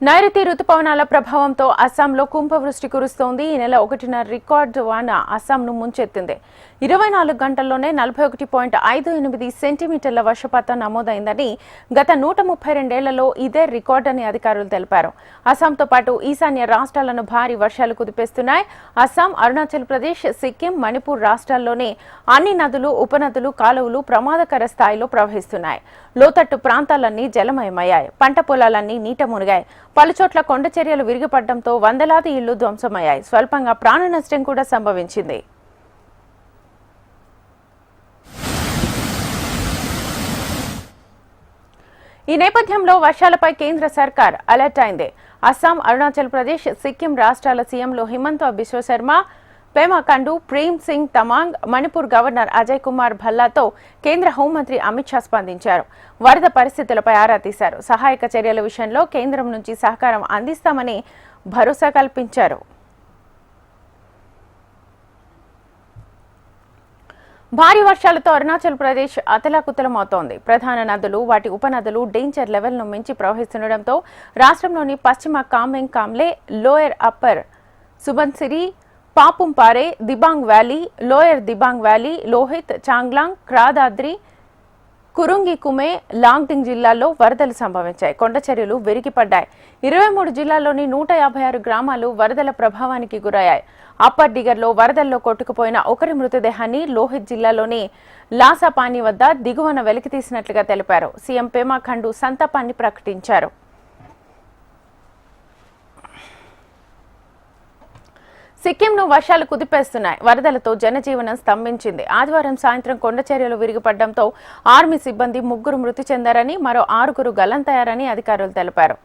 నైరుతి రుతుపవనాల ప్రభావంతో అస్సాంలో కుంభవృష్టి కురుస్తోంది. ఈ నెల 1న రికార్డు వాన అస్సాంను ముంచెత్తింది. 24 గంటల్లోనే 41.58 సెంటీమీటర్ల వర్షపాతం నమోదైందని గత 132 ఏళ్లలో ఇదే రికార్డని అధికారులు తెలిపారు. అస్సాంతో పాటు ఈశాన్య రాష్ట్రాలను భారీ వర్షాలు కుదిపేస్తున్నాయి. అస్సాం, అరుణాచల్ ప్రదేశ్, సిక్కిం, మణిపూర్ రాష్ట్రాల్లోని అన్ని నదులు, ఉపనదులు, కాలువలు ప్రమాదకర స్థాయిలో ప్రవహిస్తున్నాయి. లోతట్టు ప్రాంతాలన్నీ జలమయమయ్యాయి. పంట పొలాలన్నీ నీట మునిగాయి. పలుచోట్ల కొండ చర్యలు విరిగిపడడంతో వందలాది ఇళ్లు ధ్వంసమయ్యాయి. స్వల్పంగా ప్రాణ నష్టం కూడా సంభవించింది. ఈ నేపథ్యంలో వర్షాలపై కేంద్ర సర్కార్ అలర్ట్ అయింది. అస్సాం, అరుణాచల్ ప్రదేశ్, సిక్కిం రాష్ట్రాల సీఎంలు హిమంత బిశ్వ శర్మ, పేమా ఖండు, ప్రేమ్ సింగ్ తమాంగ్, మణిపూర్ గవర్నర్ అజయ్ కుమార్ భల్లాతో కేంద్ర హోంమంత్రి అమిత్ షా స్పందించారు. వరద పరిస్థితులపై ఆరా తీశారు. సహాయక చర్యల విషయంలో కేంద్రం నుంచి సహకారం అందిస్తామని భరోసా కల్పించారు. భారీ వర్షాలతో అరుణాచల్ ప్రదేశ్ అతలాకుతలమవుతోంది. ప్రధాన నదులు, వాటి ఉపనదులు డేంజర్ లెవెల్ను మించి ప్రవహిస్తుండటంతో రాష్ట్రంలోని పశ్చిమ Kameng, Kamle, lower upper Subansiri, Papumpare, Dibang valley, lower Dibang valley, Lohit, Changlang, Kradaadi, Kurung Kumey, Longding జిల్లాల్లో వరదలు సంభవించాయి. కొండ చర్యలు విరిగిపడ్డాయి. 23 జిల్లాల్లోని 156 గ్రామాలు వరదల ప్రభావానికి గురయ్యాయి. అప్పర్ డిగర్లో వరదల్లో కొట్టుకుపోయిన ఒకరి మృతదేహాన్ని లోహిత్ జిల్లాలోని లాసాపాని వద్ద దిగువన వెలికితీసినట్లుగా తెలిపారు. సీఎం పేమా ఖండు సంతాపాన్ని ప్రకటించారు. సిక్కింను వర్షాలు కుదిపేస్తున్నాయి. వరదలతో జనజీవనం స్తంభించింది. ఆదివారం సాయంత్రం కొండ చర్యలు విరిగిపడడంతో ఆర్మీ సిబ్బంది 3 మృతి చెందారని, మరో 6 గల్లంతయ్యారని అధికారులు తెలిపారు.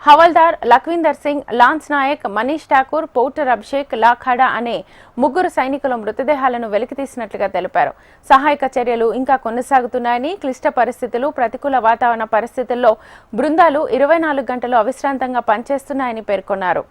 హవల్దార్ లఖ్విందర్ సింగ్, లాన్స్ నాయక్, మనీష్ ఠాకూర్, పౌటర్ అభిషేక్ లాఖాడా అనే 3 సైనికుల మృతదేహాలను వెలికితీసినట్లుగా తెలిపారు. సహాయక చర్యలు ఇంకా కొనసాగుతున్నాయని, క్లిష్ట పరిస్థితులు, ప్రతికూల వాతావరణ పరిస్థితుల్లో బృందాలు 24 గంటలు అవిశ్రాంతంగా పనిచేస్తున్నాయని పేర్కొన్నారు.